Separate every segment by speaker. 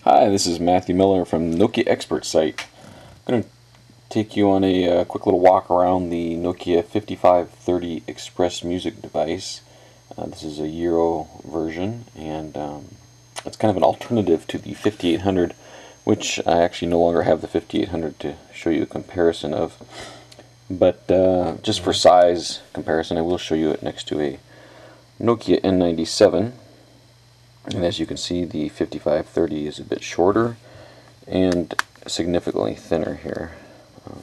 Speaker 1: Hi, this is Matthew Miller from Nokia Expert Site. I'm going to take you on a quick little walk around the Nokia 5530 XpressMusic device. This is a Euro version, and it's kind of an alternative to the 5800, which I actually no longer have the 5800 to show you a comparison of. But just for size comparison, I will show you it next to a Nokia N97. And as you can see, the 5530 is a bit shorter and significantly thinner here. The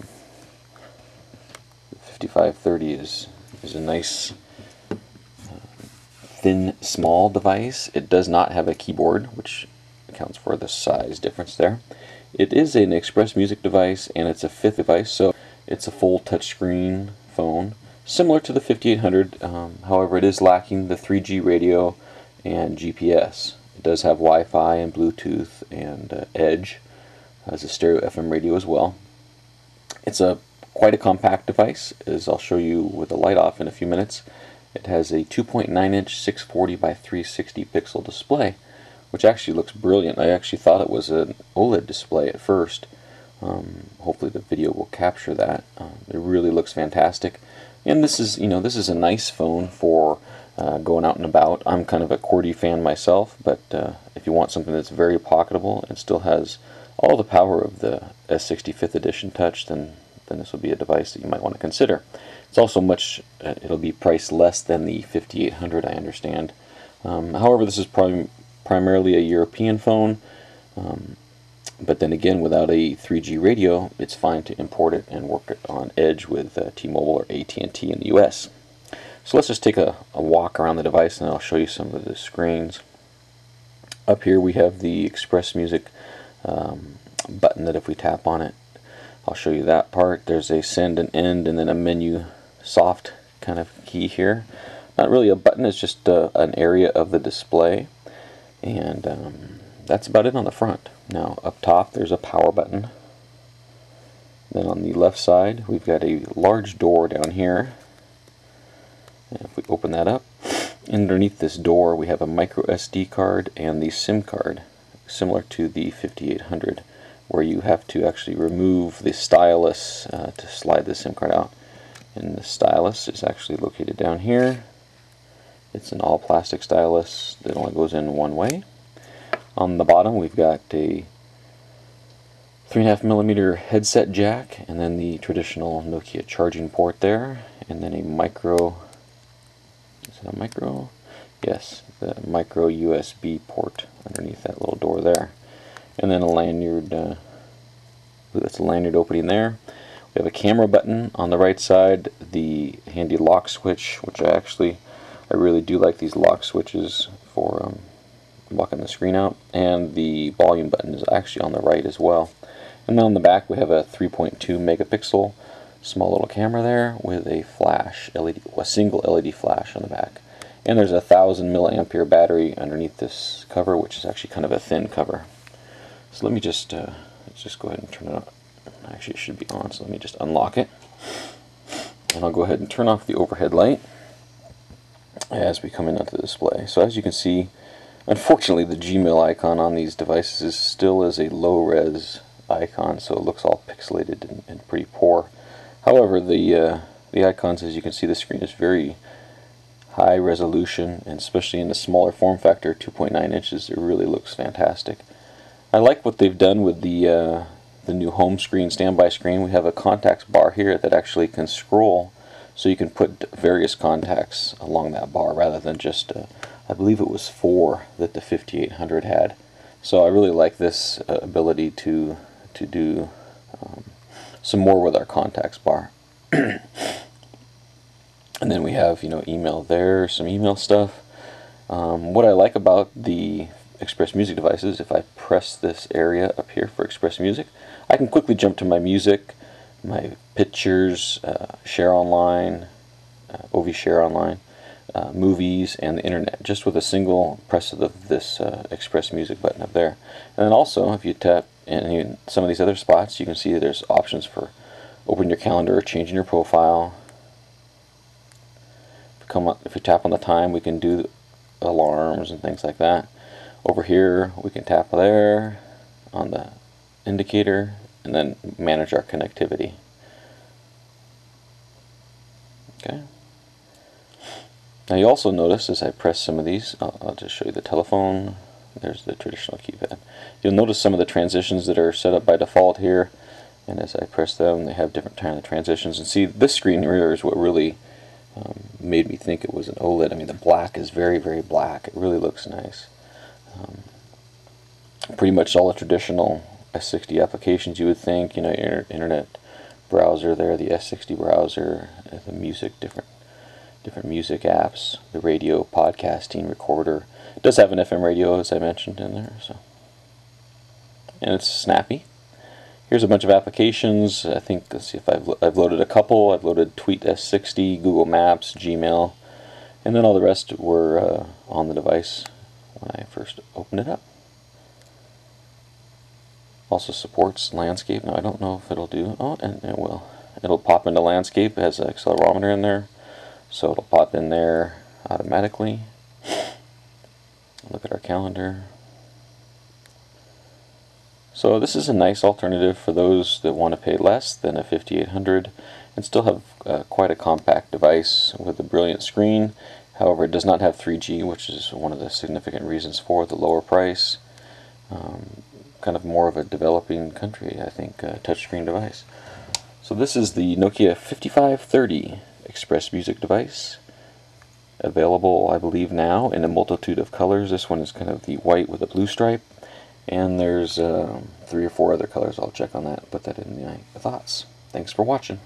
Speaker 1: 5530 is a nice thin, small device. It does not have a keyboard, which accounts for the size difference there. It is an XpressMusic device, and it's a fifth device, so it's a full touchscreen phone, similar to the 5800. However, it is lacking the 3G radio and GPS. It does have Wi-Fi and Bluetooth and Edge. Has a stereo FM radio as well. It's quite a compact device, as I'll show you with the light off in a few minutes. It has a 2.9-inch 640 by 360 pixel display, which actually looks brilliant. I actually thought it was an OLED display at first. Hopefully the video will capture that. It really looks fantastic, and this is a nice phone for going out and about. I'm kind of a QWERTY fan myself, but if you want something that's very pocketable and still has all the power of the S65th edition touch, then this will be a device that you might want to consider. It's also it'll be priced less than the 5800, I understand. However, this is primarily a European phone, but then again, without a 3G radio, it's fine to import it and work it on Edge with T-Mobile or AT&T in the US. So let's just take a walk around the device, and I'll show you some of the screens. Up here we have the XpressMusic button that if we tap on it, I'll show you that part. There's a send and end, and then a menu soft kind of key here. Not really a button, it's just an area of the display, and that's about it on the front. Now up top there's a power button. Then on the left side we've got a large door down here. And if we open that up, underneath this door we have a micro SD card and the SIM card, similar to the 5800, where you have to actually remove the stylus to slide the SIM card out. And the stylus is actually located down here. It's an all plastic stylus that only goes in one way. On the bottom we've got a 3.5mm headset jack, and then the traditional Nokia charging port there, and then a micro, is it a micro? Yes, the micro USB port underneath that little door there. And then a lanyard, that's a lanyard opening there. We have a camera button on the right side, the handy lock switch, which I really do like these lock switches for locking the screen out, and the volume button is actually on the right as well. And then on the back we have a 3.2 megapixel small little camera there with a flash LED, a single LED flash on the back. And there's a 1000 milliampere battery underneath this cover, which is actually kind of a thin cover. So let me just let's just go ahead and turn it on. Actually, it should be on, so let me just unlock it. And I'll go ahead and turn off the overhead light as we come into the display. So as you can see, unfortunately the Gmail icon on these devices still is a low-res icon, so it looks all pixelated and pretty poor. However, the icons, as you can see, the screen is very high resolution, and especially in the smaller form factor, 2.9 inches, it really looks fantastic. I like what they've done with the new home screen, standby screen. We have a contacts bar here that actually can scroll, so you can put various contacts along that bar rather than just, I believe it was 4 that the 5800 had. So I really like this ability to do some more with our contacts bar. And then we have, email there, some email stuff. What I like about the XpressMusic devices, if I press this area up here for XpressMusic, I can quickly jump to my music, my pictures, share online, OV share online, movies, and the internet, just with a single press of this XpressMusic button up there. And then also, if you tap in some of these other spots, you can see there's options for opening your calendar or changing your profile. If we tap on the time, we can do alarms and things like that. Over here we can tap there, on the indicator, and then manage our connectivity. Okay. Now you also notice as I press some of these, I'll just show you the telephone. There's the traditional keypad. You'll notice some of the transitions that are set up by default here, and as I press them, they have different kind of transitions. And see, this screen here is what really made me think it was an OLED. I mean, the black is very, very black. It really looks nice. Pretty much all the traditional S60 applications you would think, you know, your internet browser there, the S60 browser, the music, different music apps, the radio, podcasting, recorder. It does have an FM radio, as I mentioned in there, so, and it's snappy. Here's a bunch of applications. I think, let's see if I've loaded a couple. I've loaded Tweet S60, Google Maps, Gmail, and then all the rest were on the device when I first opened it up. Also supports landscape. Now I don't know if it'll do. Oh, and it will. It'll pop into landscape. It has an accelerometer in there, so it'll pop in there automatically. Look at our calendar. So this is a nice alternative for those that want to pay less than a 5800 and still have quite a compact device with a brilliant screen. However, it does not have 3G, which is one of the significant reasons for the lower price. Kind of more of a developing country, I think, touchscreen device. So this is the Nokia 5530 XpressMusic device. Available, I believe, now in a multitude of colors. This one is kind of the white with a blue stripe. And there's 3 or 4 other colors. I'll check on that, put that in the thoughts. Thanks for watching.